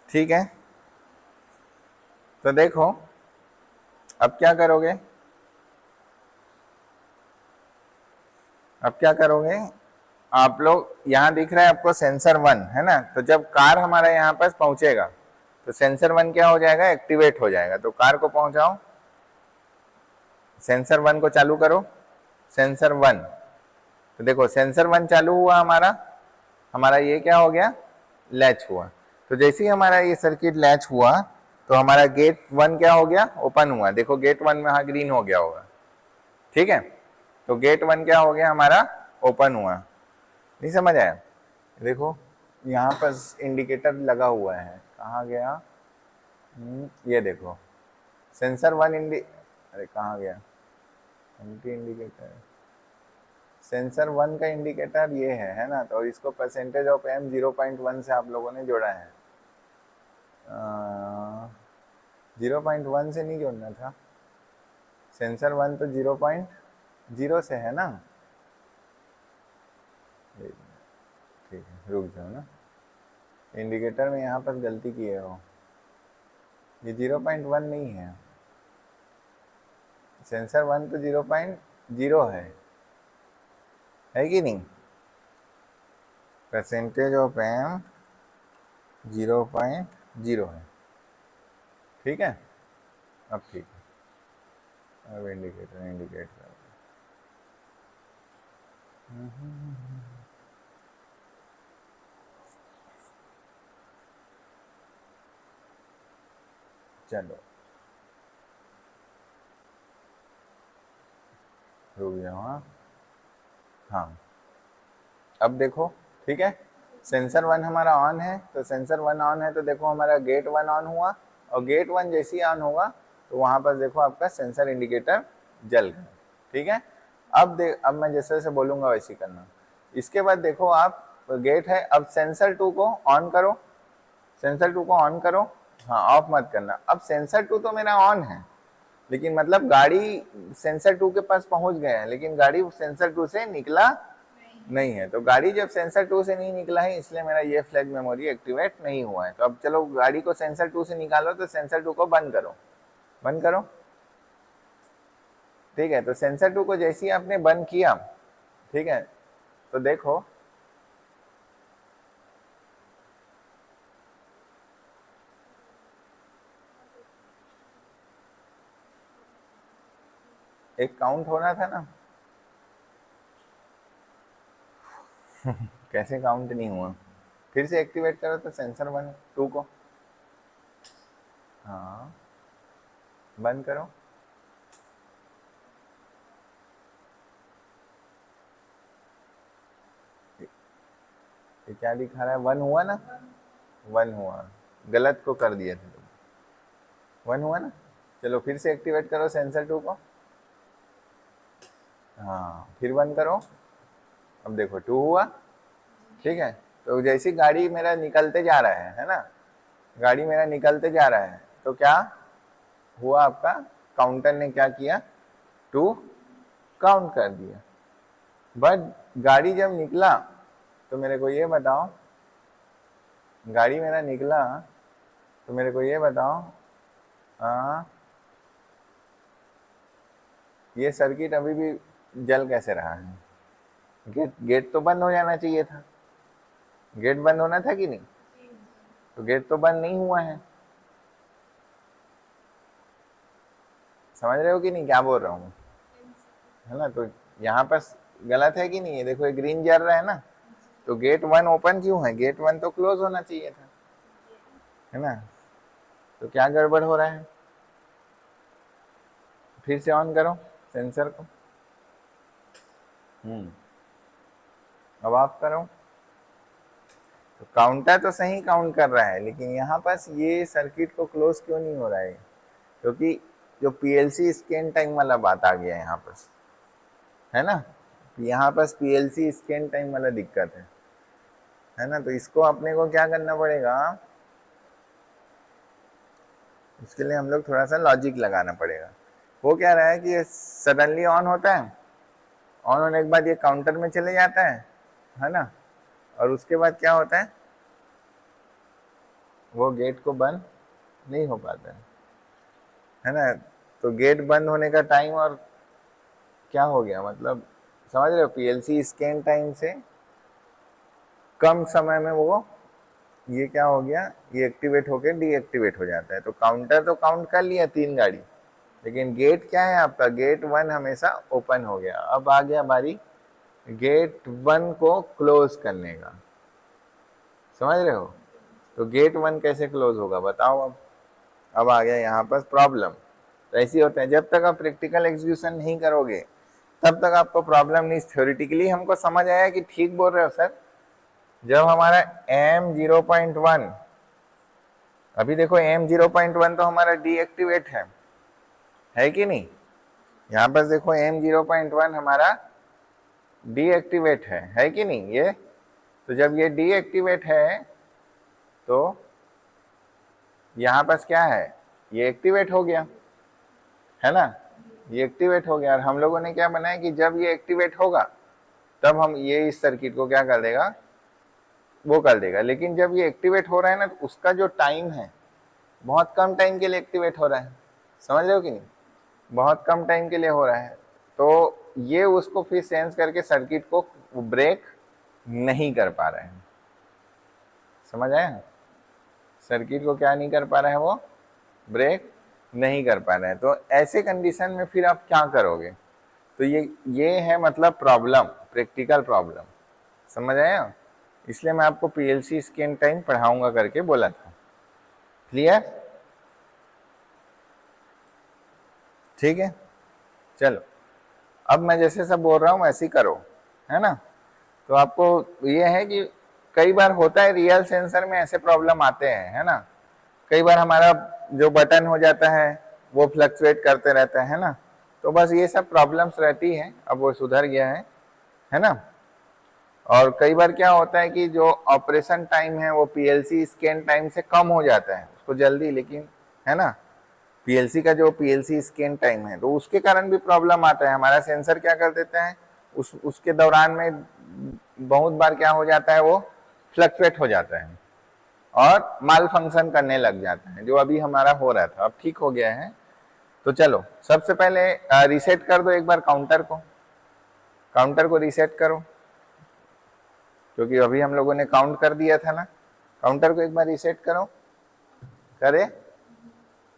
ठीक है, तो देखो अब क्या करोगे, अब क्या करोगे आप लोग, यहाँ दिख रहा है आपको सेंसर 1 है ना, तो जब कार हमारा यहाँ पास पहुंचेगा तो सेंसर 1 क्या हो जाएगा, एक्टिवेट हो जाएगा। तो कार को पहुंचाओ, सेंसर 1 को चालू करो, सेंसर 1। तो देखो सेंसर 1 चालू हुआ हमारा, हमारा ये क्या हो गया, लैच हुआ। तो जैसे ही हमारा ये सर्किट लैच हुआ तो हमारा गेट 1 क्या हो गया, ओपन हुआ। देखो गेट 1 में हाँ ग्रीन हो गया होगा, ठीक है। तो गेट 1 क्या हो गया हमारा, ओपन हुआ। नहीं समझ आया, देखो यहाँ पर इंडिकेटर लगा हुआ है, कहाँ गया, ये देखो सेंसर 1 अरे कहाँ गया, एंटी इंडिकेटर, सेंसर 1 का इंडिकेटर ये है ना, तो इसको परसेंटेज ऑफ एम 0.1 से आप लोगों ने जोड़ा है। 0.1 से नहीं जोड़ना था, सेंसर 1 तो 0.0 से है ना, ठीक है रुक जाओ ना, इंडिकेटर में यहाँ पर गलती किए हो, ये 0.1 नहीं है, सेंसर 1 तो 0.0 है कि नहीं, परसेंटेज ऑफ एम 0.0 है, ठीक है। अब ठीक है, अब इंडिकेटर इंडिकेट कर, चलो रुक जाओ, हाँ हाँ अब देखो, ठीक है। सेंसर 1 हमारा ऑन है, तो सेंसर 1 ऑन है तो देखो हमारा गेट 1 ऑन हुआ, और गेट 1 जैसे ही ऑन होगा तो वहां पर देखो आपका सेंसर इंडिकेटर जल गया, ठीक है। अब मैं जैसे जैसे बोलूंगा वैसे करना। इसके बाद देखो आप, गेट है, अब सेंसर 2 को ऑन करो, सेंसर 2 को ऑन करो, हाँ ऑफ मत करना। अब सेंसर 2 तो मेरा ऑन है, लेकिन मतलब गाड़ी सेंसर 2 के पास पहुंच गया है, लेकिन गाड़ी सेंसर 2 से निकला नहीं है। तो गाड़ी जब सेंसर 2 से नहीं निकला है, इसलिए मेरा ये फ्लैग मेमोरी एक्टिवेट नहीं हुआ है। तो अब चलो गाड़ी को सेंसर 2 से निकालो, तो सेंसर 2 को बंद करो, बंद करो, ठीक है। तो सेंसर 2 को जैसे ही आपने बंद किया, ठीक है, तो देखो एक काउंट होना था ना, कैसे काउंट नहीं हुआ, फिर से एक्टिवेट करो तो सेंसर 1 2 को, हाँ बंद करो, ये क्या दिखा रहा है, 1 हुआ ना, 1 हुआ, गलत को कर दिया था, 1 हुआ ना। चलो फिर से एक्टिवेट करो सेंसर 2 को, हाँ फिर बंद करो, अब देखो 2 हुआ, ठीक है। तो जैसी गाड़ी मेरा निकलते जा रहा है ना, गाड़ी मेरा निकलते जा रहा है, तो क्या हुआ आपका, काउंटर ने क्या किया, 2 काउंट कर दिया। बट गाड़ी जब निकला तो मेरे को ये बताओ, गाड़ी मेरा निकला तो मेरे को ये बताओ, ये सर्किट अभी भी जल कैसे रहा है, गेट गेट तो बंद हो जाना चाहिए था, गेट बंद होना था कि नहीं, तो गेट तो बंद नहीं हुआ है, समझ रहे हो कि नहीं क्या बोल रहा हूँ, है ना। तो यहाँ पर गलत है कि नहीं, है देखो ये ग्रीन जल रहा है ना, तो गेट 1 ओपन क्यों है, गेट 1 तो क्लोज होना चाहिए था, है ना। तो क्या गड़बड़ हो रहा है, फिर से ऑन करो सेंसर को, अब ऑफ करो। तो काउंटर तो सही काउंट कर रहा है, लेकिन यहाँ पास ये सर्किट को क्लोज क्यों नहीं हो रहा है, क्योंकि जो पीएलसी स्कैन टाइम वाला बात आ गया यहाँ पास, है ना। यहाँ पास पीएलसी स्कैन टाइम वाला दिक्कत है ना। तो इसको अपने को क्या करना पड़ेगा, इसके लिए हम लोग थोड़ा सा लॉजिक लगाना पड़ेगा। वो क्या रहा है कि ये सडनली ऑन होता है, ऑन होने के बाद ये काउंटर में चले जाता है ना, और उसके बाद क्या होता है, वो गेट को बंद नहीं हो पाता है ना। तो गेट बंद होने का टाइम और क्या हो गया, मतलब समझ रहे हो, पीएलसी स्कैन टाइम से कम समय में वो ये क्या हो गया, ये एक्टिवेट होके डीएक्टिवेट हो जाता है। तो काउंटर तो काउंट कर लिया 3 गाड़ी, लेकिन गेट क्या है आपका, गेट 1 हमेशा ओपन हो गया। अब आ गया बारी गेट 1 को क्लोज करने का, समझ रहे हो। तो गेट 1 कैसे क्लोज होगा बताओ। अब आ गया यहाँ पर प्रॉब्लम। तो ऐसे होता है, जब तक आप प्रैक्टिकल एग्जीक्यूशन नहीं करोगे तब तक आपको प्रॉब्लम नहीं। थ्योरेटिकली हमको समझ आया कि ठीक बोल रहे हो सर। जब हमारा M0.1, अभी देखो M0.1 तो हमारा डीएक्टिवेट है कि नहीं। यहाँ पर देखो M0.1 हमारा डीएक्टिवेट है कि नहीं ये। तो जब ये डीएक्टिवेट है तो यहाँ पर क्या है, ये एक्टिवेट हो गया है ना, ये एक्टिवेट हो गया। और हम लोगों ने क्या बनाया कि जब ये एक्टिवेट होगा तब हम ये इस सर्किट को क्या कर देगा, वो कर देगा। लेकिन जब ये एक्टिवेट हो रहा है ना, तो उसका जो टाइम है बहुत कम टाइम के लिए एक्टिवेट हो रहा है, समझ रहे हो कि नहीं, बहुत कम टाइम के लिए हो रहा है। तो ये उसको फिर सेंस करके सर्किट को ब्रेक नहीं कर पा रहे हैं, समझ आया। सर्किट को क्या नहीं कर पा रहा है, वो ब्रेक नहीं कर पा रहे हैं। तो ऐसे कंडीशन में फिर आप क्या करोगे। तो ये है मतलब प्रॉब्लम, प्रैक्टिकल प्रॉब्लम, समझ आया। इसलिए मैं आपको पीएलसी स्कैन टाइम पढ़ाऊंगा करके बोला था। क्लियर, ठीक है। चलो अब मैं जैसे सब बोल रहा हूँ वैसे ही करो, है ना। तो आपको ये है कि कई बार होता है रियल सेंसर में ऐसे प्रॉब्लम आते हैं, है ना। कई बार हमारा जो बटन हो जाता है वो फ्लक्चुएट करते रहता है ना। तो बस ये सब प्रॉब्लम्स रहती है, अब वो सुधर गया है ना। और कई बार क्या होता है कि जो ऑपरेशन टाइम है वो पीएलसी स्कैन टाइम से कम हो जाता है उसको जल्दी, लेकिन है ना, पीएलसी का जो पीएलसी स्कैन टाइम है तो उसके कारण भी प्रॉब्लम आता है। हमारा सेंसर क्या कर देता है, उसके दौरान में बहुत बार क्या हो जाता है, वो फ्लक्चुएट हो जाता है और माल फंक्शन करने लग जाता है, जो अभी हमारा हो रहा था, अब ठीक हो गया है। तो चलो सबसे पहले रीसेट कर दो एक बार काउंटर को रीसेट करो, क्योंकि अभी हम लोगों ने काउंट कर दिया था ना। काउंटर को एक बार रीसेट करो, करे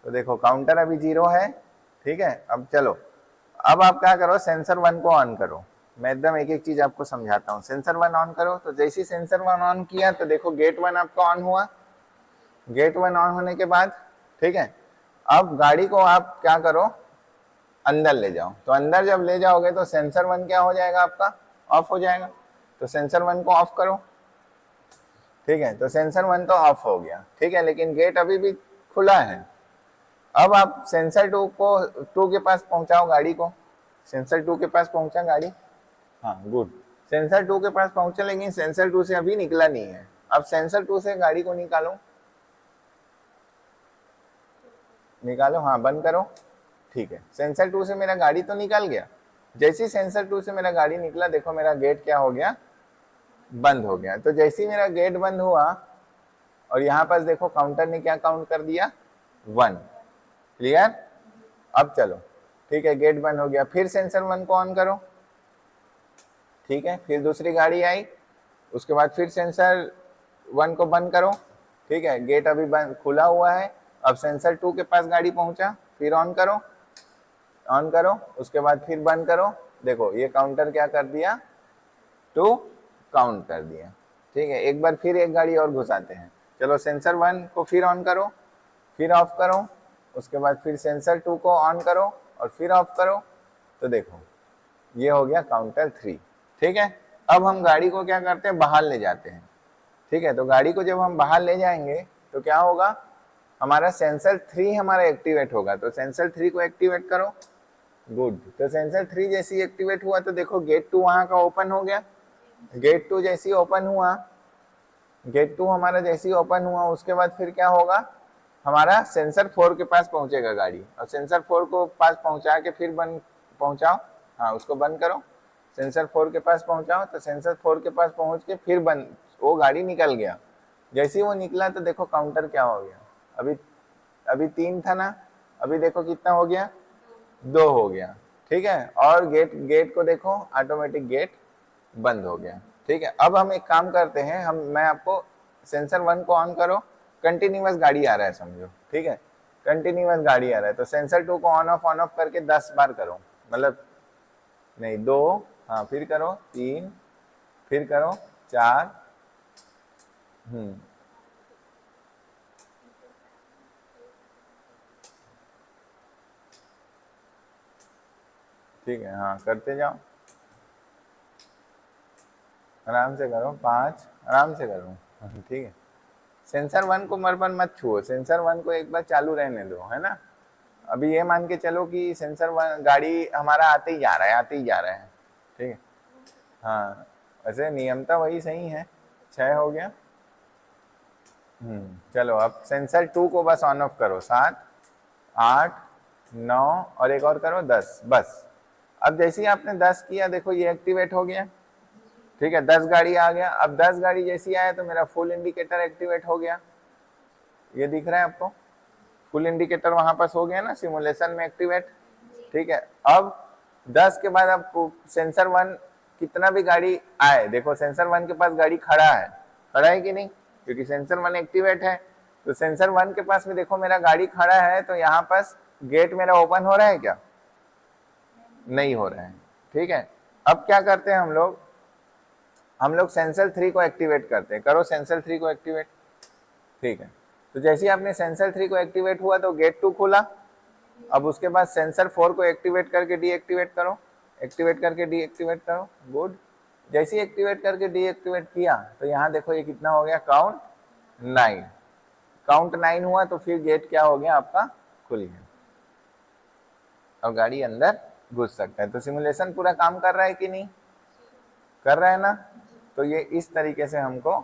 तो देखो काउंटर अभी 0 है, ठीक है। अब चलो, अब आप क्या करो, सेंसर 1 को ऑन करो। मैं एकदम एक एक चीज आपको समझाता हूँ। सेंसर 1 ऑन करो, तो जैसे ही सेंसर 1 ऑन किया तो देखो गेट 1 आपका ऑन हुआ। गेट 1 ऑन होने के बाद, ठीक है, अब गाड़ी को आप क्या करो, अंदर ले जाओ। तो अंदर जब ले जाओगे तो सेंसर 1 क्या हो जाएगा, आपका ऑफ हो जाएगा। तो सेंसर 1 को ऑफ करो, ठीक है। तो सेंसर 1 तो ऑफ हो गया, ठीक है, लेकिन गेट अभी भी खुला है। अब आप सेंसर 2 के पास पहुंचाओ गाड़ी को। सेंसर 2 के पास पहुंचा गाड़ी, हाँ गुड। सेंसर 2 के पास पहुंचा, लेकिन सेंसर 2 से अभी निकला नहीं है। अब सेंसर 2 से गाड़ी को निकालो, हाँ बंद करो, ठीक है। सेंसर 2 से मेरा गाड़ी तो निकल गया। जैसे ही सेंसर 2 से मेरा गाड़ी निकला, देखो मेरा गेट क्या हो गया, बंद हो गया। तो जैसे ही मेरा गेट बंद हुआ और यहाँ पर देखो काउंटर ने क्या काउंट कर दिया, 1। क्लियर। अब चलो, ठीक है, गेट बंद हो गया। फिर सेंसर 1 को ऑन करो, ठीक है। फिर दूसरी गाड़ी आई, उसके बाद फिर सेंसर 1 को बंद करो, ठीक है। गेट अभी बंद खुला हुआ है। अब सेंसर 2 के पास गाड़ी पहुंचा, फिर ऑन करो, उसके बाद फिर बंद करो। देखो ये काउंटर क्या कर दिया, 2 काउंट कर दिया, ठीक है। एक बार फिर एक गाड़ी और घुसाते हैं। चलो सेंसर 1 को फिर ऑन करो, फिर ऑफ करो, उसके बाद फिर सेंसर 2 को ऑन करो और फिर ऑफ करो। तो देखो ये हो गया काउंटर 3, ठीक है। अब हम गाड़ी को क्या करते हैं, बाहर ले जाते हैं, ठीक है। तो गाड़ी को जब हम बाहर ले जाएंगे तो क्या होगा, हमारा सेंसर 3 हमारा एक्टिवेट होगा। तो सेंसर 3 को एक्टिवेट करो, गुड। तो सेंसर 3 जैसे ही एक्टिवेट हुआ तो देखो गेट 2 वहां का ओपन हो गया। गेट 2 जैसे ही ओपन हुआ, गेट 2 हमारा जैसे ही ओपन हुआ, उसके बाद फिर क्या होगा, हमारा सेंसर 4 के पास पहुंचेगा गाड़ी। और सेंसर 4 को पास पहुंचा के फिर बंद पहुंचाओ, हाँ उसको बंद करो। सेंसर 4 के पास पहुंचाओ, तो सेंसर 4 के पास पहुंच के फिर बंद, वो गाड़ी निकल गया। जैसे ही वो निकला तो देखो काउंटर क्या हो गया, अभी अभी 3 था ना, अभी देखो कितना हो गया, 2 हो गया। ठीक है, और गेट गेट को देखो, ऑटोमेटिक गेट बंद हो गया। ठीक है, अब हम एक काम करते हैं, मैं आपको सेंसर 1 को ऑन करो, कंटिन्यूअस गाड़ी आ रहा है समझो। ठीक है, कंटिन्यूअस गाड़ी आ रहा है, तो सेंसर 2 को ऑन ऑफ करके 10 बार करो, मतलब नहीं 2, हाँ फिर करो 3, फिर करो 4। ठीक है, हाँ करते जाओ, आराम से करो, 5 आराम से करो। ठीक है, सेंसर 1 को मरबन मत छुओ, सेंसर 1 को एक बार चालू रहने दो, है ना। अभी ये मान के चलो कि सेंसर 1 गाड़ी हमारा आते ही जा रहा है, आते ही जा रहा है। ठीक है, हाँ वैसे नियमता वही सही है। 6 हो गया। चलो अब सेंसर 2 को बस ऑन ऑफ करो, 7, 8, 9 और एक और करो 10, बस। अब जैसे ही आपने 10 किया देखो ये एक्टिवेट हो गया। ठीक है, 10 गाड़ी आ गया। अब 10 गाड़ी जैसी आया तो मेरा फुल इंडिकेटर एक्टिवेट हो गया, ये दिख रहा है आपको, फुल इंडिकेटर वहां पास हो गया ना सिमुलेशन में एक्टिवेट। ठीक है, अब 10 के बाद अब सेंसर 1 कितना भी गाड़ी आए, देखो सेंसर 1 के पास गाड़ी खड़ा है कि नहीं, क्योंकि सेंसर 1 एक्टिवेट है। तो सेंसर 1 के पास में देखो मेरा गाड़ी खड़ा है, तो यहाँ पास गेट मेरा ओपन हो रहा है क्या, नहीं हो रहा है। ठीक है, अब क्या करते हैं हम लोग सेंसर 3 को एक्टिवेट करते हैं, करो सेंसर 3 को एक्टिवेट। ठीक है, तो जैसे ही आपने सेंसर 3 को एक्टिवेट हुआ तो गेट 2 खुला। अब उसके बाद सेंसर 4 को एक्टिवेट करके डीएक्टिवेट करो, एक्टिवेट करके डीएक्टिवेट करो, गुड। जैसे ही एक्टिवेट करके डीएक्टिवेट किया तो यहाँ देखो ये कितना हो गया, काउंट 9। काउंट 9 हुआ तो फिर गेट क्या हो गया आपका, खुल गया, और गाड़ी अंदर घुस सकता है। तो सिमुलेशन पूरा काम कर रहा है कि नहीं, कर रहा है ना। तो ये इस तरीके से हमको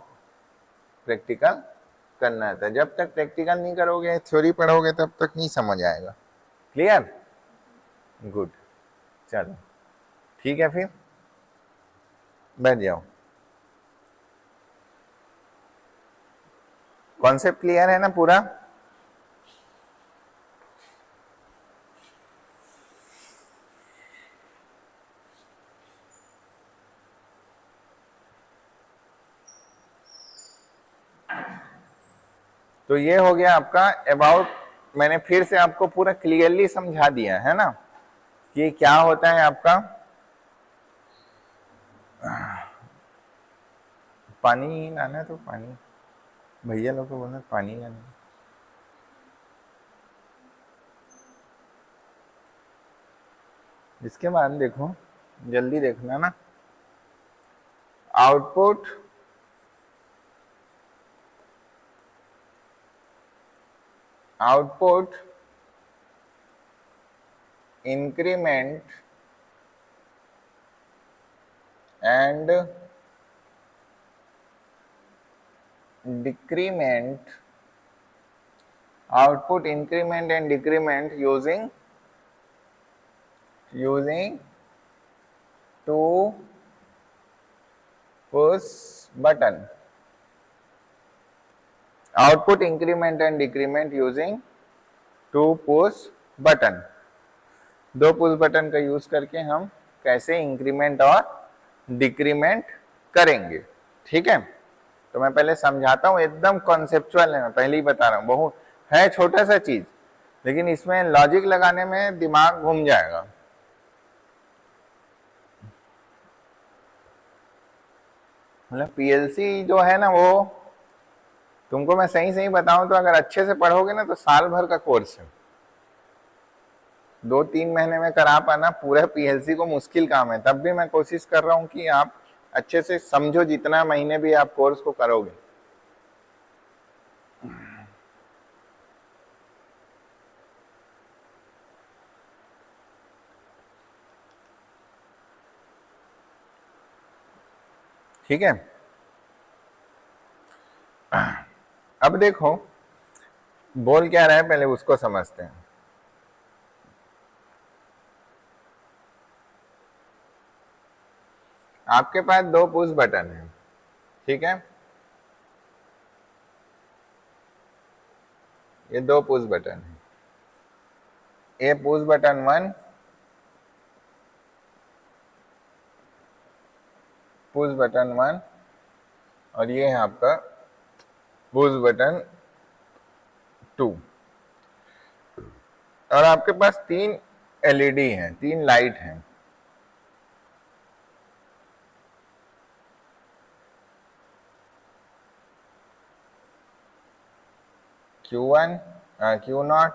प्रैक्टिकल करना था। जब तक प्रैक्टिकल नहीं करोगे, थ्योरी पढ़ोगे, तब तक नहीं समझ आएगा। क्लियर, गुड, चलो ठीक है, फिर बैठ जाओ। कॉन्सेप्ट क्लियर है ना पूरा। तो ये हो गया आपका अबाउट, मैंने फिर से आपको पूरा क्लियरली समझा दिया है ना कि क्या होता है आपका। पानी लाना है तो पानी, भैया लोग को बोलना पानी लाना। इसके बाद देखो, जल्दी देखना ना, output output increment and decrement, output increment and decrement using two push button, output increment and decrement using two push button। दो पुश बटन का यूज करके हम कैसे इंक्रीमेंट और डिक्रीमेंट करेंगे। ठीक है, तो मैं पहले समझाता हूँ, एकदम कॉन्सेप्चुअल है, मैं पहले ही बता रहा हूँ, बहुत है छोटा सा चीज, लेकिन इसमें लॉजिक लगाने में दिमाग घूम जाएगा। मतलब पीएलसी जो है ना, वो तुमको मैं सही सही बताऊं तो अगर अच्छे से पढ़ोगे ना तो साल भर का कोर्स है, 2-3 महीने में करा पाना पूरा पीएलसी को मुश्किल काम है। तब भी मैं कोशिश कर रहा हूं कि आप अच्छे से समझो, जितना महीने भी आप कोर्स को करोगे। ठीक है, अब देखो बोल क्या रहा है, पहले उसको समझते हैं। आपके पास दो पुश बटन है, ठीक है, ये दो पुश बटन है, ये पुश बटन 1, पुश बटन 1, और ये है आपका पुश बटन 2। और आपके पास 3 एलईडी हैं, 3 लाइट हैं। Q1, Q0,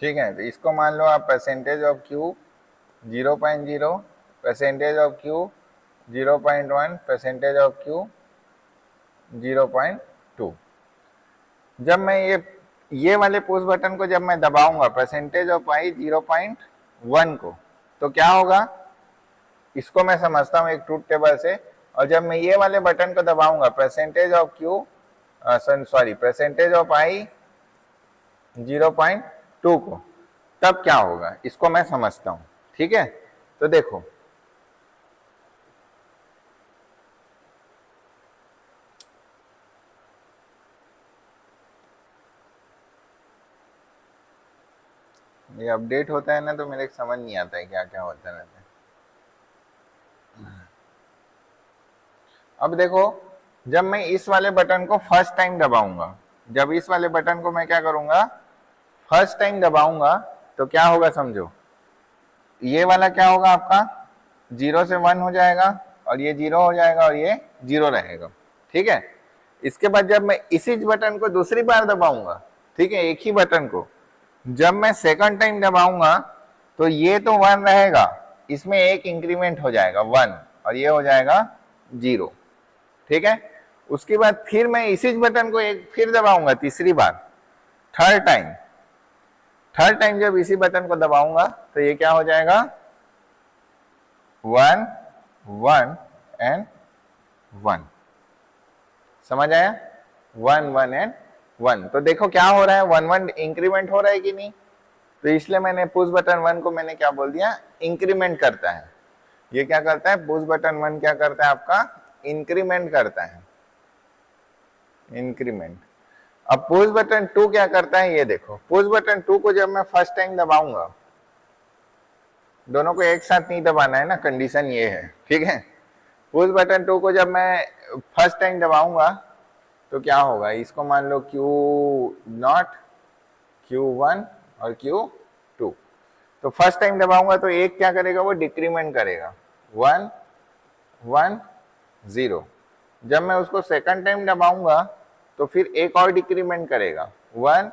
ठीक है। तो इसको मान लो आप percentage of Q 0.0, percentage of Q 0.1, percentage of Q 0.2। जब मैं ये वाले पुश बटन को जब मैं दबाऊंगा परसेंटेज ऑफ I 0.1 को, तो क्या होगा, इसको मैं समझता हूँ एक ट्रूथ टेबल से। और जब मैं ये वाले बटन को दबाऊंगा percentage of Q, percentage of I 0.2 को, तब क्या होगा, इसको मैं समझता हूं। ठीक है, तो देखो ये अपडेट होता है ना, तो मेरे समझ नहीं आता है क्या क्या होता रहता है। अब देखो, जब मैं इस वाले बटन को फर्स्ट टाइम दबाऊंगा, जब इस वाले बटन को मैं क्या करूंगा, फर्स्ट टाइम दबाऊंगा, तो क्या होगा समझो, ये वाला क्या होगा आपका 0 से 1 हो जाएगा, और ये 0 हो जाएगा, और ये 0 रहेगा। ठीक है, इसके बाद जब मैं इसी बटन को दूसरी बार दबाऊंगा, ठीक है, एक ही बटन को जब मैं सेकंड टाइम दबाऊंगा, तो ये तो 1 रहेगा, इसमें एक इंक्रीमेंट हो जाएगा 1, और ये हो जाएगा 0। ठीक है, उसके बाद फिर मैं इसी बटन को एक फिर दबाऊंगा तीसरी बार, थर्ड टाइम जब इसी बटन को दबाऊंगा, तो ये क्या हो जाएगा 1 1 एंड 1। समझ आया, 1 1 एंड 1। तो देखो क्या हो रहा है, 1 1 इंक्रीमेंट हो रहा है कि नहीं, तो इसलिए मैंने पुश बटन 1 को मैंने क्या बोल दिया, इंक्रीमेंट करता है। ये क्या करता है, पुश बटन 1 क्या करता है आपका, इंक्रीमेंट करता है, इंक्रीमेंट। अब पुश बटन 2 क्या करता है, ये देखो, पुश बटन 2 को जब मैं फर्स्ट टाइम दबाऊंगा, दोनों को एक साथ नहीं दबाना है ना, कंडीशन ये है। ठीक है, पुश बटन 2 को जब मैं फर्स्ट टाइम दबाऊंगा, तो क्या होगा, इसको मान लो Q0, Q1 और Q2। तो फर्स्ट टाइम दबाऊंगा तो एक क्या करेगा, वो डिक्रीमेंट करेगा 1 1 0। जब मैं उसको सेकंड टाइम दबाऊंगा, तो फिर एक और डिक्रीमेंट करेगा 1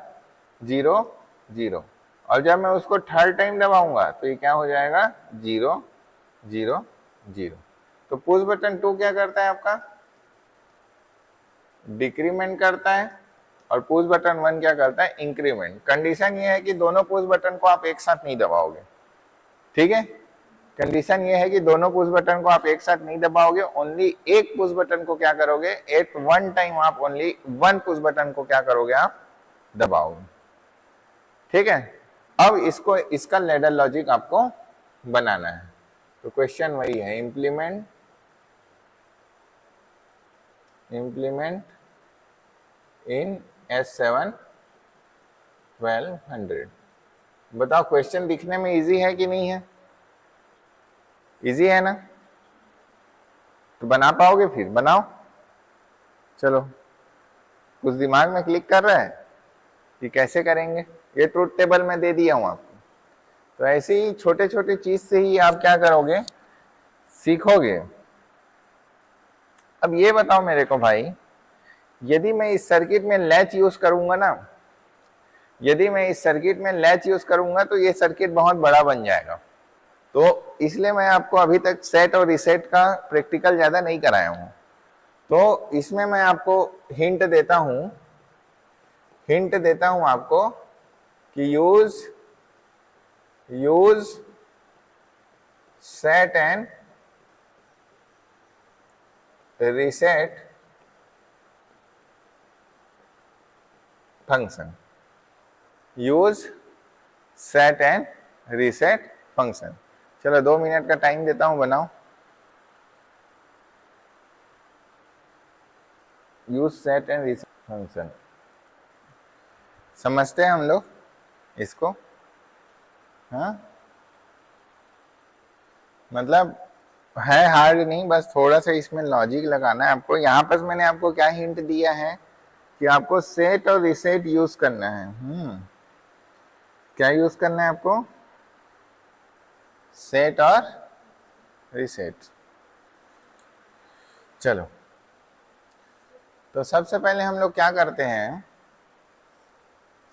0 0। और जब मैं उसको थर्ड टाइम दबाऊंगा, तो ये क्या हो जाएगा 0 0 0। तो पुश बटन 2 क्या करता है आपका, डिक्रीमेंट करता है, और पुश बटन 1 क्या करता है, इंक्रीमेंट। कंडीशन ये है कि दोनों पुश बटन को आप एक साथ नहीं दबाओगे। ठीक है, कंडीशन ये है कि दोनों पुश बटन को आप एक साथ नहीं दबाओगे, ओनली एक पुश बटन को क्या करोगे, एट वन टाइम आप ओनली वन पुश बटन को क्या करोगे, आप दबाओगे। ठीक है, अब इसको इसका लैडर लॉजिक आपको बनाना है। तो क्वेश्चन वही है, इम्प्लीमेंट इन S7 1200। बताओ क्वेश्चन दिखने में इजी है कि नहीं है, इजी है ना, तो बना पाओगे, फिर बनाओ। चलो, कुछ दिमाग में क्लिक कर रहा है कि कैसे करेंगे, ये ट्रूथ टेबल में दे दिया हूं आपको। तो ऐसे ही छोटे छोटे चीज से ही आप क्या करोगे, सीखोगे। अब ये बताओ मेरे को भाई, यदि मैं इस सर्किट में लैच यूज करूंगा ना, यदि मैं इस सर्किट में लैच यूज करूंगा, तो ये सर्किट बहुत बड़ा बन जाएगा। तो इसलिए मैं आपको अभी तक सेट और रिसेट का प्रैक्टिकल ज्यादा नहीं कराया हूं। तो इसमें मैं आपको हिंट देता हूं आपको कि use set and reset function, use set and reset function। चलो 2 मिनट का टाइम देता हूँ, बनाओ। Use set and reset function, समझते हैं हम लोग इसको? हाँ, मतलब है हार्ड नहीं, बस थोड़ा सा इसमें लॉजिक लगाना है आपको। यहाँ पर मैंने आपको क्या हिंट दिया है कि आपको सेट और रिसेट यूज करना है। क्या यूज करना है आपको? सेट और रिसेट। चलो, तो सबसे पहले हम लोग क्या करते हैं,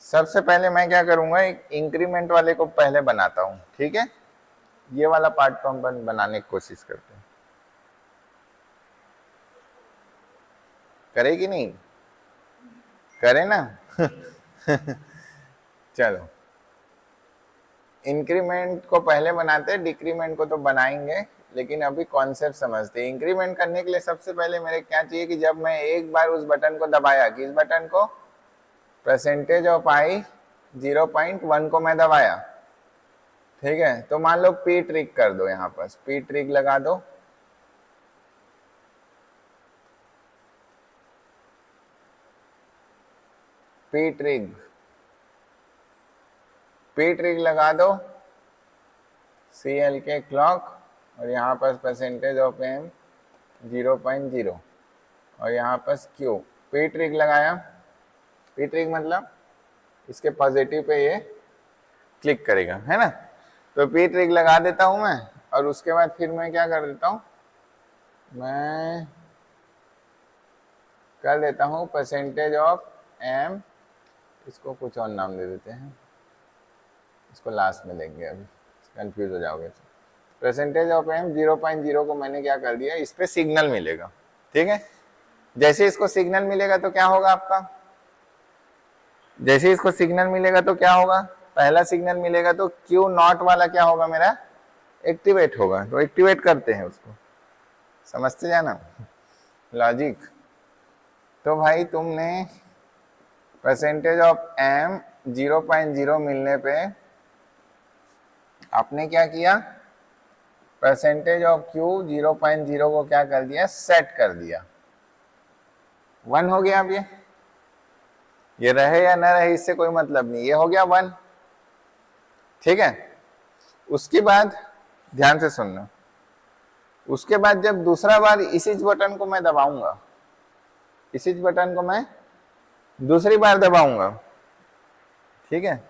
सबसे पहले मैं क्या करूंगा, एक इंक्रीमेंट वाले को पहले बनाता हूं, ठीक है? ये वाला पार्ट को हम बनाने की कोशिश करते हैं, करे कि नहीं? करे ना? चलो, इंक्रीमेंट को पहले बनाते हैं, डिक्रीमेंट को तो बनाएंगे, लेकिन अभी कॉन्सेप्ट समझते हैं। इंक्रीमेंट करने के लिए सबसे पहले मेरे क्या चाहिए कि जब मैं एक बार उस बटन को दबाया, किस बटन को? परसेंटेज ऑफ आई 0.1 को मैं दबाया, ठीक है? तो मान लो पी ट्रिक कर दो, यहाँ पर पी ट्रिक लगा दो। पी ट्रिक, पी ट्रिक लगा दो, CL के क्लॉक, और यहाँ पर परसेंटेज ऑफ एम 0.0, और यहाँ पर क्यू। पी ट्रिक लगाया, पी ट्रिक मतलब इसके पॉजिटिव पे ये क्लिक करेगा, है ना? तो पी ट्रिक लगा देता हूं मैं, और उसके बाद फिर मैं क्या कर देता हूं, मैं कर देता हूं परसेंटेज ऑफ एम, इसको कुछ और नाम दे देते हैं, इसको लास्ट में देंगे, अभी कंफ्यूज हो जाओगे। परसेंटेज ऑफ एम 0.0 को मैंने क्या कर दिया, इस पे सिग्नल मिलेगा, ठीक है? जैसे इसको सिग्नल मिलेगा तो क्या होगा आपका, जैसे इसको सिग्नल मिलेगा तो क्या होगा, पहला सिग्नल मिलेगा तो क्यू नॉट वाला क्या होगा मेरा, एक्टिवेट होगा। तो एक्टिवेट करते हैं उसको, समझते जाना लॉजिक। तो भाई तुमने परसेंटेज ऑफ एम 0.0 मिलने पे आपने क्या किया, परसेंटेज ऑफ क्यू 0.0 को क्या कर दिया, सेट कर दिया। 1 हो गया। अब ये रहे या ना रहे इससे कोई मतलब नहीं, ये हो गया 1, ठीक है? उसके बाद ध्यान से सुनना, उसके बाद जब दूसरा बार इसी बटन को मैं दबाऊंगा, इसी बटन को मैं दूसरी बार दबाऊंगा, ठीक है?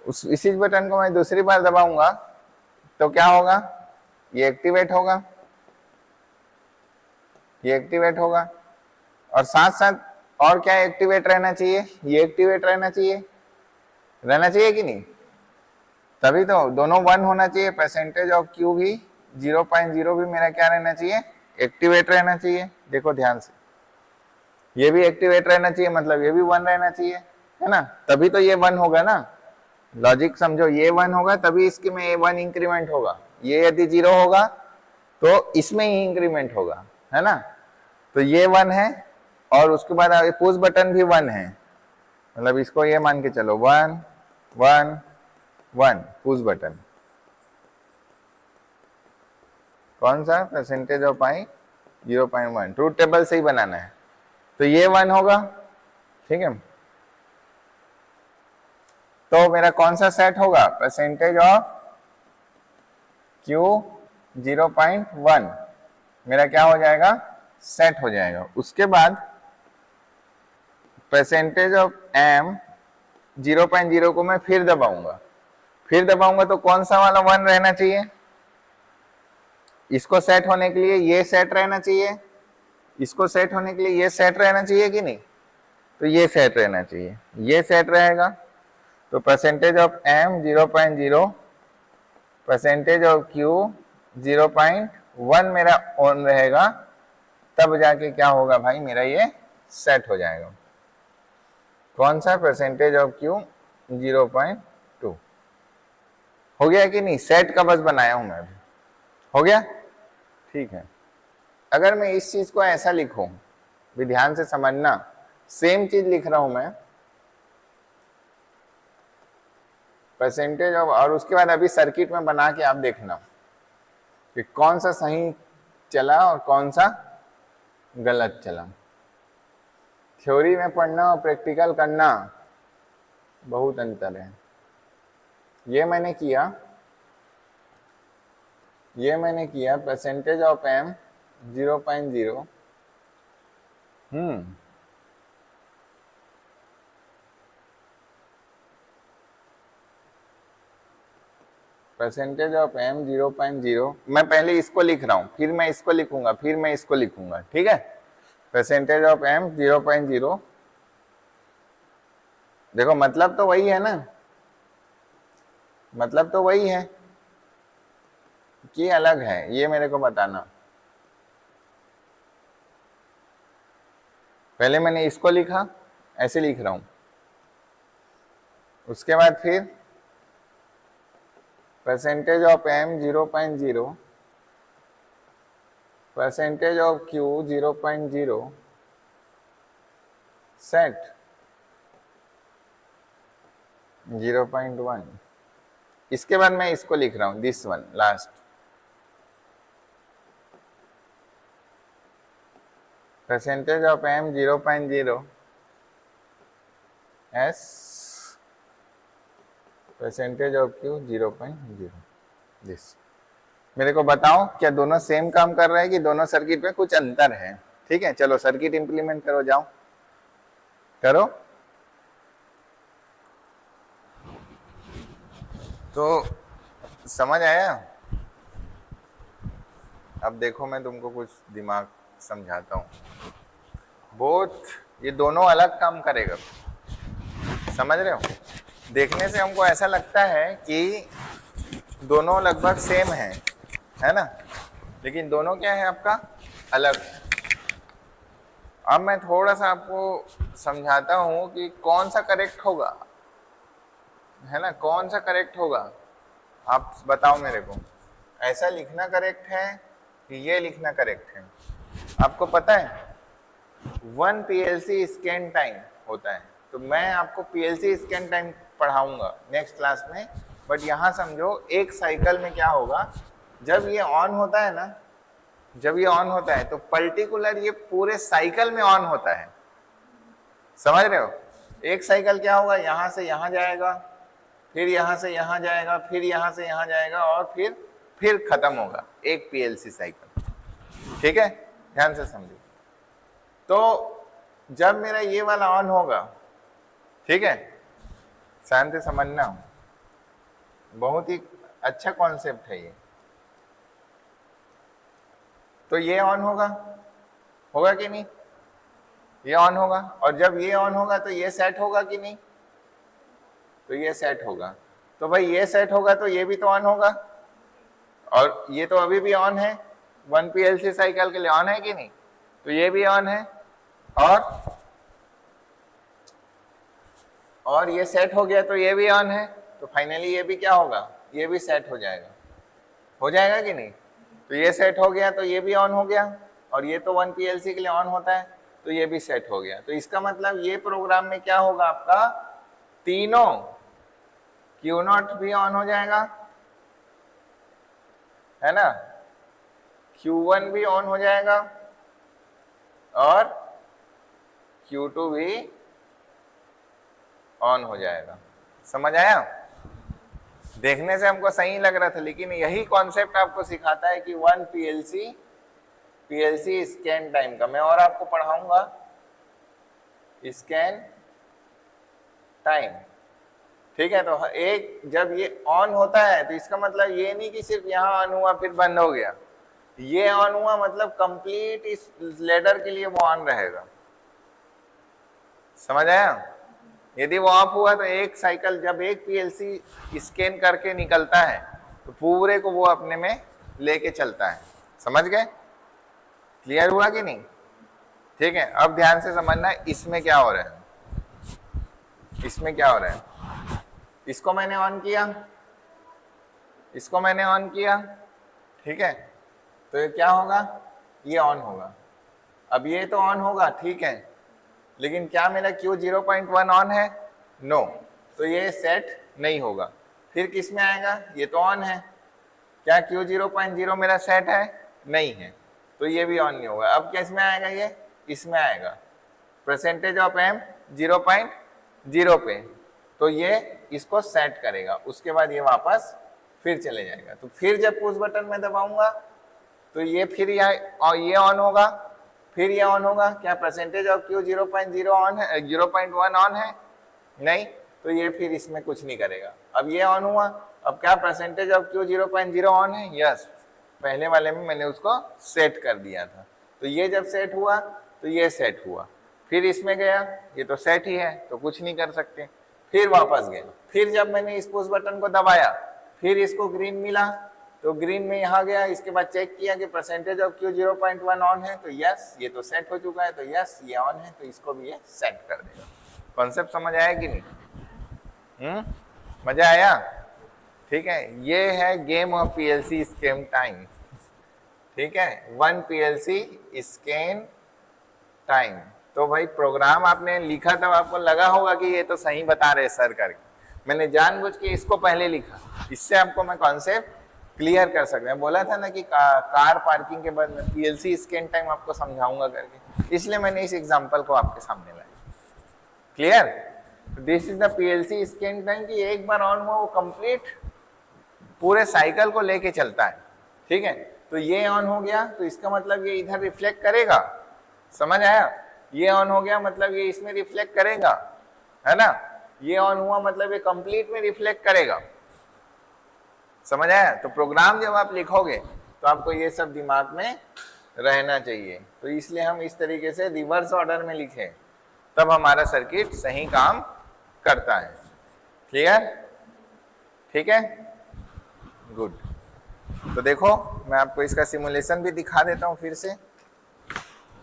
इसी बटन को मैं दूसरी बार दबाऊंगा तो क्या होगा, ये एक्टिवेट होगा, ये एक्टिवेट होगा, और साथ साथ और क्या एक्टिवेट रहना चाहिए, ये एक्टिवेट रहना चाहिए, रहना चाहिए कि नहीं? तभी तो दोनों 1 होना चाहिए, परसेंटेज ऑफ क्यू भी 0.0 भी मेरा क्या रहना चाहिए, एक्टिवेट रहना चाहिए। देखो ध्यान से, ये भी एक्टिवेट रहना चाहिए, मतलब ये भी 1 रहना चाहिए, है ना? तभी तो ये 1 होगा ना, लॉजिक समझो, ये 1 होगा तभी इसके में ये 1 इंक्रीमेंट होगा, ये यदि 0 होगा तो इसमें ही इंक्रीमेंट होगा, है ना? तो ये 1 है, और उसके बाद पुश बटन भी 1 है, मतलब इसको ये मान के चलो 1 1 1 पुश बटन। कौन सा, percentage of I 0.1, truth table से ही बनाना है, तो ये 1 होगा, ठीक है? तो मेरा कौन सा सेट होगा, परसेंटेज ऑफ क्यू 0.1 मेरा क्या हो जाएगा, सेट हो जाएगा। उसके बाद परसेंटेज ऑफ एम 0.0 को मैं फिर दबाऊंगा, फिर दबाऊंगा तो कौन सा वाला 1 रहना चाहिए, इसको सेट होने के लिए ये सेट रहना चाहिए, इसको सेट होने के लिए ये सेट रहना चाहिए कि नहीं? तो ये सेट रहना चाहिए, ये सेट रहेगा। तो percentage of M 0.0, percentage of Q 0.1 मेरा ऑन रहेगा, तब जाके क्या होगा भाई, मेरा ये सेट हो जाएगा। कौन सा, परसेंटेज ऑफ क्यू 0.2। हो गया कि नहीं? सेट का बस बनाया हूं मैं अभी, हो गया, ठीक है? अगर मैं इस चीज को ऐसा लिखूं, भी ध्यान से समझना, सेम चीज लिख रहा हूं मैं, परसेंटेज ऑफ, और उसके बाद अभी सर्किट में बना के आप देखना कि कौन सा सही चला और कौन सा गलत चला। थ्योरी में पढ़ना और प्रैक्टिकल करना बहुत अंतर है। ये मैंने किया percentage of M 0.0, percentage of M 0.0, मैं पहले इसको लिख रहा हूं, फिर मैं इसको लिखूंगा, फिर मैं इसको लिखूंगा, ठीक है। परसेंटेज ऑफ एम 0.0, देखो मतलब तो वही है ना, मतलब तो वही है कि अलग है, ये मेरे को बताना। पहले मैंने इसको लिखा, ऐसे लिख रहा हूं, उसके बाद फिर percentage of M 0.0, percentage of Q 0.0, set 0.1, इसके बाद मैं इसको लिख रहा हूं, this one last, percentage of M 0.0 S, percentage of Q 0.0 this. मेरे को बताओ क्या दोनों सेम काम कर रहे हैं कि दोनों सर्किट में कुछ अंतर है। ठीक है, चलो सर्किट इंप्लीमेंट करो, जाओ करो। तो समझ आया? अब देखो मैं तुमको कुछ दिमाग समझाता हूँ। बोथ ये दोनों अलग काम करेगा, समझ रहे हो? देखने से हमको ऐसा लगता है कि दोनों लगभग सेम है ना, लेकिन दोनों क्या है आपका अलग। अब मैं थोड़ा सा आपको समझाता हूँ कि कौन सा करेक्ट होगा, है ना, कौन सा करेक्ट होगा, आप बताओ मेरे को। ऐसा लिखना करेक्ट है कि ये लिखना करेक्ट है? आपको पता है 1 पीएलसी स्कैन टाइम होता है, तो मैं आपको पीएलसी स्कैन टाइम पढ़ाऊंगा नेक्स्ट क्लास में, बट यहाँ समझो एक साइकिल में क्या होगा, जब ये ऑन होता है ना, जब ये ऑन होता है तो पर्टिकुलर ये पूरे साइकिल में ऑन होता है, समझ रहे हो? एक साइकिल क्या होगा, यहाँ से यहाँ जाएगा, फिर यहाँ से यहाँ जाएगा, फिर यहाँ से यहाँ जाएगा, और फिर खत्म होगा एक पीएलसी साइकिल। ठीक है, ध्यान से समझो। तो जब मेरा ये वाला ऑन होगा, ठीक है, शांति से समझना, बहुत ही अच्छा कॉन्सेप्ट है ये। तो ये ऑन होगा कि नहीं? ये ऑन होगा, और जब ये ऑन होगा तो ये सेट होगा कि नहीं? तो ये सेट होगा। तो भाई ये सेट होगा तो ये भी तो ऑन होगा, और ये तो अभी भी ऑन है, 1 पीएलसी साइकिल के लिए ऑन है कि नहीं? तो ये भी ऑन है, और ये सेट हो गया तो ये भी ऑन है, तो फाइनली ये भी क्या होगा, ये भी सेट हो जाएगा कि नहीं? तो ये सेट हो गया तो ये भी ऑन हो गया, और ये तो 1 पीएलसी के लिए ऑन होता है, तो ये भी सेट हो गया। तो इसका मतलब ये प्रोग्राम में क्या होगा आपका, तीनों Q0 भी ऑन हो जाएगा, है ना, Q1 भी ऑन हो जाएगा, और Q2 भी ऑन हो जाएगा। समझ आया? देखने से हमको सही लग रहा था, लेकिन यही कॉन्सेप्ट आपको सिखाता है कि 1 पीएलसी स्कैन टाइम का मैं और आपको पढ़ाऊंगा, स्कैन टाइम। ठीक है, तो एक जब ये ऑन होता है तो इसका मतलब ये नहीं कि सिर्फ यहाँ ऑन हुआ फिर बंद हो गया, ये ऑन हुआ मतलब कंप्लीट इस लेडर के लिए वो ऑन रहेगा। समझ आया? यदि वो ऑफ हुआ तो एक साइकिल, जब एक पीएलसी स्कैन करके निकलता है तो पूरे को वो अपने में लेके चलता है। समझ गए? क्लियर हुआ कि नहीं? ठीक है, अब ध्यान से समझना इसमें क्या हो रहा है, इसमें क्या हो रहा है। इसको मैंने ऑन किया, इसको मैंने ऑन किया, ठीक है, तो ये क्या होगा, ये ऑन होगा। अब ये तो ऑन होगा, ठीक है, लेकिन क्या मेरा Q 0.1 ऑन है? नो, तो ये सेट नहीं होगा। फिर किस में आएगा, ये तो ऑन है, क्या Q0.0 मेरा सेट है, नहीं है, तो ये भी ऑन नहीं होगा। अब किस में आएगा, ये इसमें आएगा, परसेंटेज ऑफ एम 0.0 पे, तो ये इसको सेट करेगा, उसके बाद ये वापस फिर चले जाएगा। तो फिर जब पुश बटन में दबाऊंगा तो ये फिर ये ऑन होगा, फिर ये ऑन होगा, क्या परसेंटेज ऑफ Q 0.0 ऑन है, 0.1 ऑन है, नहीं, तो ये फिर इसमें कुछ नहीं करेगा। अब ये ऑन हुआ, अब क्या परसेंटेज ऑफ Q 0.0 ऑन है, यस, पहले वाले में मैंने उसको सेट कर दिया था, तो ये जब सेट हुआ तो ये सेट हुआ, फिर इसमें गया, ये तो सेट ही है तो कुछ नहीं कर सकते, फिर वापस गया, फिर जब मैंने इस पुश बटन को दबाया, फिर इसको ग्रीन मिला, तो ग्रीन में यहाँ गया, इसके बाद चेक किया कि परसेंटेज ऑफ Q 0.1 ऑन है, तो यस, ये तो सेट हो चुका है, तो यस ये ऑन है, तो इसको भी ये सेट कर देगा। कॉन्सेप्ट समझ आया कि नहीं? मजा आया? ठीक है, ये है game of PLC scan time. ठीक है, 1 पीएलसी स्कैन टाइम। तो भाई प्रोग्राम आपने लिखा तब आपको लगा होगा कि ये तो सही बता रहे सर करके, मैंने जानबूझ के इसको पहले लिखा, इससे आपको मैं कॉन्सेप्ट क्लियर कर सकते हैं। बोला था ना कि कार पार्किंग के बाद में पीएलसी स्कैन टाइम आपको समझाऊंगा करके, इसलिए मैंने इस एग्जांपल को आपके सामने लाया। Clear? This is the PLC scan time की एक बार ऑन हुआ वो कंप्लीट पूरे साइकिल को लेके चलता है। ठीक है, तो ये ऑन हो गया तो इसका मतलब ये इधर रिफ्लेक्ट करेगा, समझ आया? ये ऑन हो गया मतलब ये इसमें रिफ्लेक्ट करेगा, है ना? ये ऑन हुआ मतलब ये कंप्लीट में रिफ्लेक्ट करेगा, समझ आया? तो प्रोग्राम जब आप लिखोगे तो आपको ये सब दिमाग में रहना चाहिए, तो इसलिए हम इस तरीके से रिवर्स ऑर्डर में लिखे, तब हमारा सर्किट सही काम करता है। क्लियर? ठीक है, गुड। तो देखो मैं आपको इसका सिमुलेशन भी दिखा देता हूं फिर से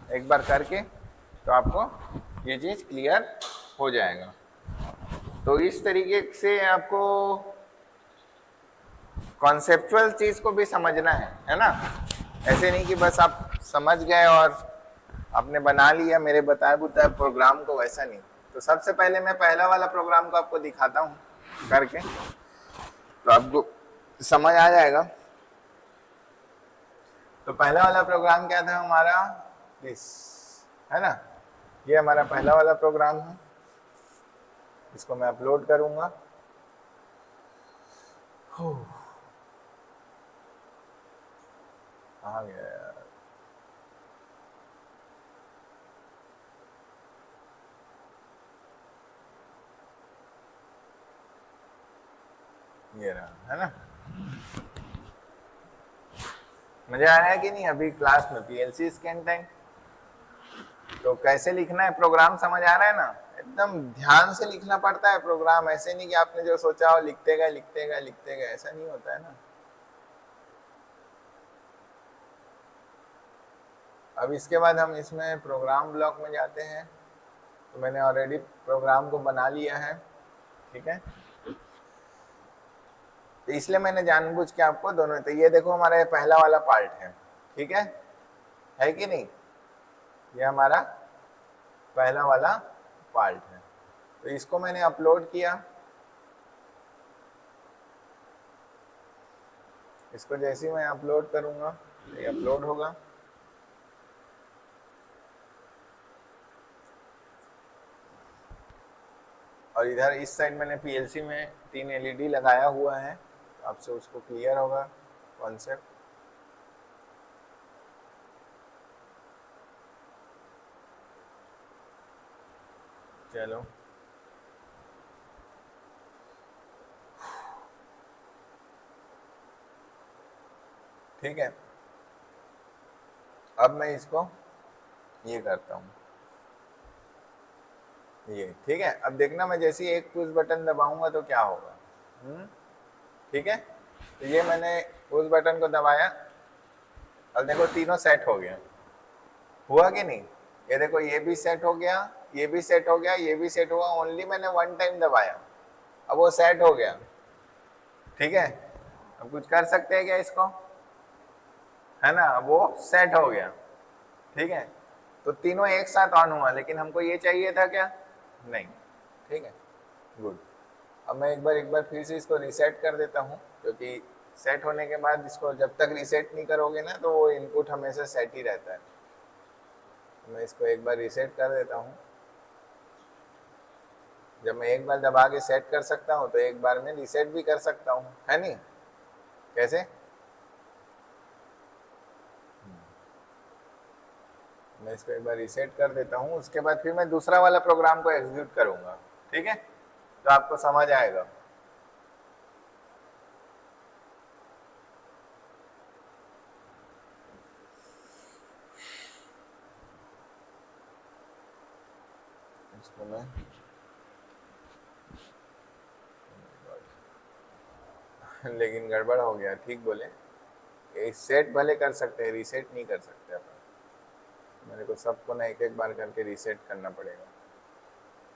एक बार करके, तो आपको ये चीज क्लियर हो जाएगा। तो इस तरीके से आपको कॉन्सेप्चुअल चीज को भी समझना है ना? ऐसे नहीं कि बस आप समझ गए और आपने बना लिया मेरे बताए बुताए प्रोग्राम को, वैसा नहीं। तो सबसे पहले मैं पहला वाला प्रोग्राम को आपको दिखाता हूँ करके, तो आपको समझ आ जाएगा। तो पहला वाला प्रोग्राम क्या था हमारा, दिस है ना, ये हमारा पहला वाला प्रोग्राम है, इसको मैं अपलोड करूंगा। आ गया यार, ये रहा, है ना? मजा आया कि नहीं अभी क्लास में पीएलसी स्कैन टाइम? तो कैसे लिखना है प्रोग्राम समझ आ रहा है ना? एकदम ध्यान से लिखना पड़ता है प्रोग्राम, ऐसे नहीं कि आपने जो सोचा हो लिखते गए लिखते गए लिखते गए, ऐसा नहीं होता है ना। अब इसके बाद हम इसमें प्रोग्राम ब्लॉक में जाते हैं। तो मैंने ऑलरेडी प्रोग्राम को बना लिया है, ठीक है, तो इसलिए मैंने जानबूझ के आपको दोनों, तो ये देखो हमारा ये पहला वाला पार्ट है, ठीक है कि नहीं? ये हमारा पहला वाला पार्ट है, तो इसको मैंने अपलोड किया। इसको जैसे ही मैं अपलोड करूंगा ये अपलोड होगा। और इधर इस साइड मैंने पीएलसी में 3 एलईडी लगाया हुआ है, तो आपसे उसको क्लियर होगा कॉन्सेप्ट। चलो ठीक है, अब मैं इसको ये करता हूँ, ये ठीक है। अब देखना मैं जैसे ही एक पुश बटन दबाऊंगा तो क्या होगा, ठीक है। तो ये मैंने पुश बटन को दबाया, अब देखो तीनों सेट हो गया, हुआ कि नहीं? ये देखो ये भी सेट हो गया, ये भी सेट हो गया, ये भी सेट हुआ, ओनली मैंने 1 टाइम दबाया, अब वो सेट हो गया, ठीक है। अब कुछ कर सकते हैं क्या इसको, है ना? अब वो सेट हो गया, ठीक है। तो तीनों एक साथ ऑन हुआ, लेकिन हमको ये चाहिए था क्या? नहीं, ठीक है, गुड। अब मैं एक बार फिर से इसको रीसेट कर देता हूँ, क्योंकि सेट होने के बाद इसको जब तक रीसेट नहीं करोगे ना तो वो इनपुट हमेशा सेट ही रहता है। मैं इसको एक बार रीसेट कर देता हूँ। जब मैं एक बार दबा के सेट कर सकता हूँ तो एक बार में रीसेट भी कर सकता हूँ, है नहीं? कैसे? मैं इसको एक बार रीसेट कर देता हूँ, उसके बाद फिर मैं दूसरा वाला प्रोग्राम को एग्जीक्यूट करूंगा, ठीक है? तो आपको समझ आएगा। इसको मैं लेकिन गड़बड़ हो गया, ठीक बोले। सेट भले कर सकते हैं, रीसेट नहीं कर सकते अपन। मेरे को सबको ना एक एक बार करके रीसेट करना पड़ेगा,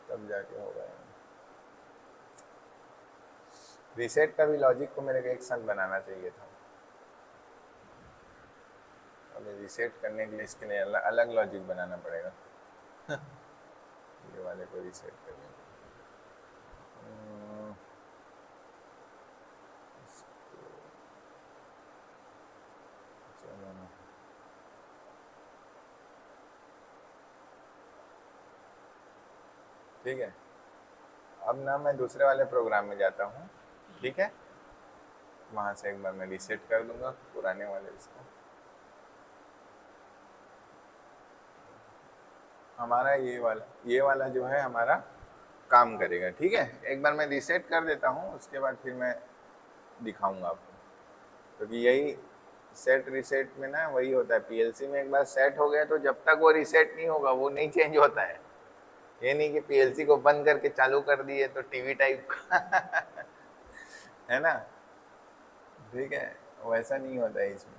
तब जाके होगा। रीसेट का भी लॉजिक को मेरे को एक साथ बनाना चाहिए था। अभी रीसेट करने के लिए इसके लिए अलग लॉजिक बनाना पड़ेगा। ये वाले को रीसेट करने ठीक है। अब ना मैं दूसरे वाले प्रोग्राम में जाता हूँ, ठीक है? वहां से एक बार मैं रीसेट कर दूंगा पुराने वाले इसको। हमारा ये वाला जो है हमारा काम करेगा, ठीक है? एक बार मैं रीसेट कर देता हूँ, उसके बाद फिर मैं दिखाऊंगा आपको, क्योंकि यही सेट रीसेट में ना वही होता है। पीएलसी में एक बार सेट हो गया तो जब तक वो रीसेट नहीं होगा वो नहीं चेंज होता है। ये नहीं कि पीएलसी को बंद करके चालू कर दिए तो टीवी टाइप का है ना? ठीक है, वैसा नहीं होता है इसमें।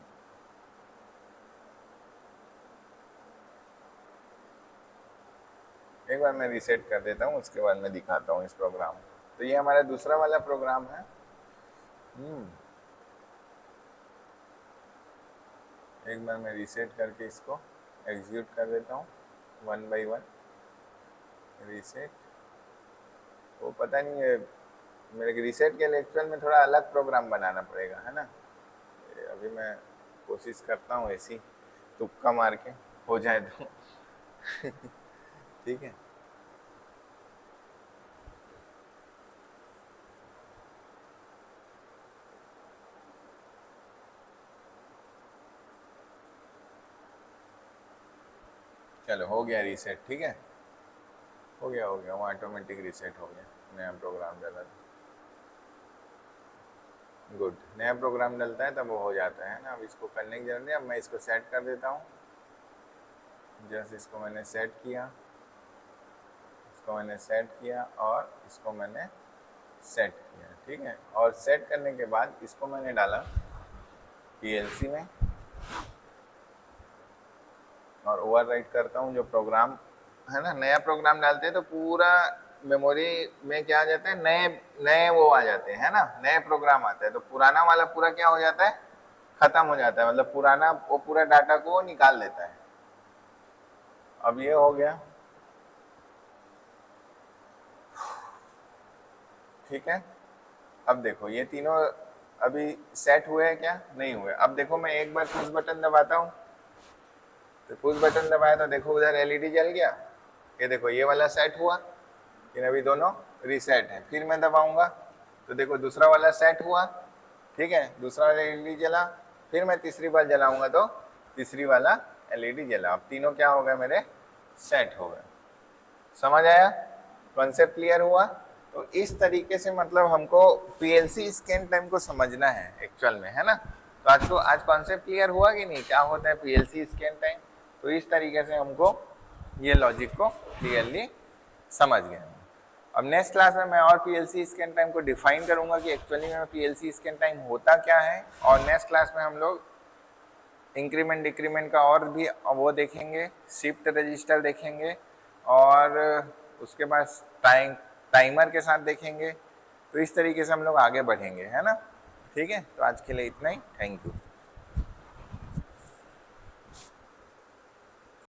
एक बार मैं रीसेट कर देता हूँ, उसके बाद मैं दिखाता हूँ इस प्रोग्राम को। तो ये हमारा दूसरा वाला प्रोग्राम है। एक बार मैं रीसेट करके इसको एग्जीक्यूट कर देता हूँ 1 by 1 रीसेट। वो पता नहीं है मेरे को रीसेट के लिए एक्चुअल में थोड़ा अलग प्रोग्राम बनाना पड़ेगा, है ना? अभी मैं कोशिश करता हूँ ऐसी तुक्का मार के हो जाए तो ठीक है। चलो हो गया रीसेट, ठीक है? हो गया वो ऑटोमेटिक रीसेट हो गया। नया प्रोग्राम डाला था, गुड। नया प्रोग्राम डलता है तब वो हो जाता है ना। अब इसको करने की जरूरत नहीं, अब मैं इसको सेट कर देता हूँ। जैसे इसको मैंने सेट किया, इसको मैंने सेट किया और इसको मैंने सेट किया, ठीक है? और सेट करने के बाद इसको मैंने डाला पीएलसी में और ओवरराइट करता हूँ जो प्रोग्राम है ना। नया प्रोग्राम डालते हैं तो पूरा मेमोरी में क्या आ जाता है, नए नए वो आ जाते हैं, है ना? नए प्रोग्राम आता है तो पुराना वाला पूरा क्या हो जाता है, खत्म हो जाता है। मतलब पुराना वो पूरा डाटा को निकाल लेता है। अब ये हो गया, ठीक है? अब देखो ये तीनों अभी सेट हुए हैं क्या? नहीं हुए। अब देखो मैं एक बार पुश बटन दबाता हूँ, तो पुश बटन दबाया तो देखो उधर एलईडी जल गया। ये देखो ये वाला सेट हुआ, लेकिन अभी दोनों रीसेट है। फिर मैं दबाऊंगा तो देखो दूसरा वाला सेट हुआ, ठीक है? दूसरा वाला एलईडी जला। फिर मैं तीसरी बार जलाऊंगा तो तीसरी वाला एलईडी जला। अब तीनों क्या हो गए मेरे, सेट हो गए। समझ आया? कॉन्सेप्ट क्लियर हुआ? तो इस तरीके से मतलब हमको पीएलसी स्कैन टाइम को समझना है एक्चुअल में, है ना? तो आज कॉन्सेप्ट क्लियर हुआ कि नहीं, क्या होता है पीएलसी स्कैन टाइम? तो इस तरीके से हमको ये लॉजिक को क्लियरली समझ गए। अब नेक्स्ट क्लास में मैं और पीएलसी स्कैन टाइम को डिफाइन करूंगा कि एक्चुअली में पीएलसी स्कैन टाइम होता क्या है। और नेक्स्ट क्लास में हम लोग इंक्रीमेंट डिक्रीमेंट का और भी वो देखेंगे, शिफ्ट रजिस्टर देखेंगे और उसके बाद टाइमर के साथ देखेंगे। तो इस तरीके से हम लोग आगे बढ़ेंगे, है ना? ठीक है, तो आज के लिए इतना ही। Thank you.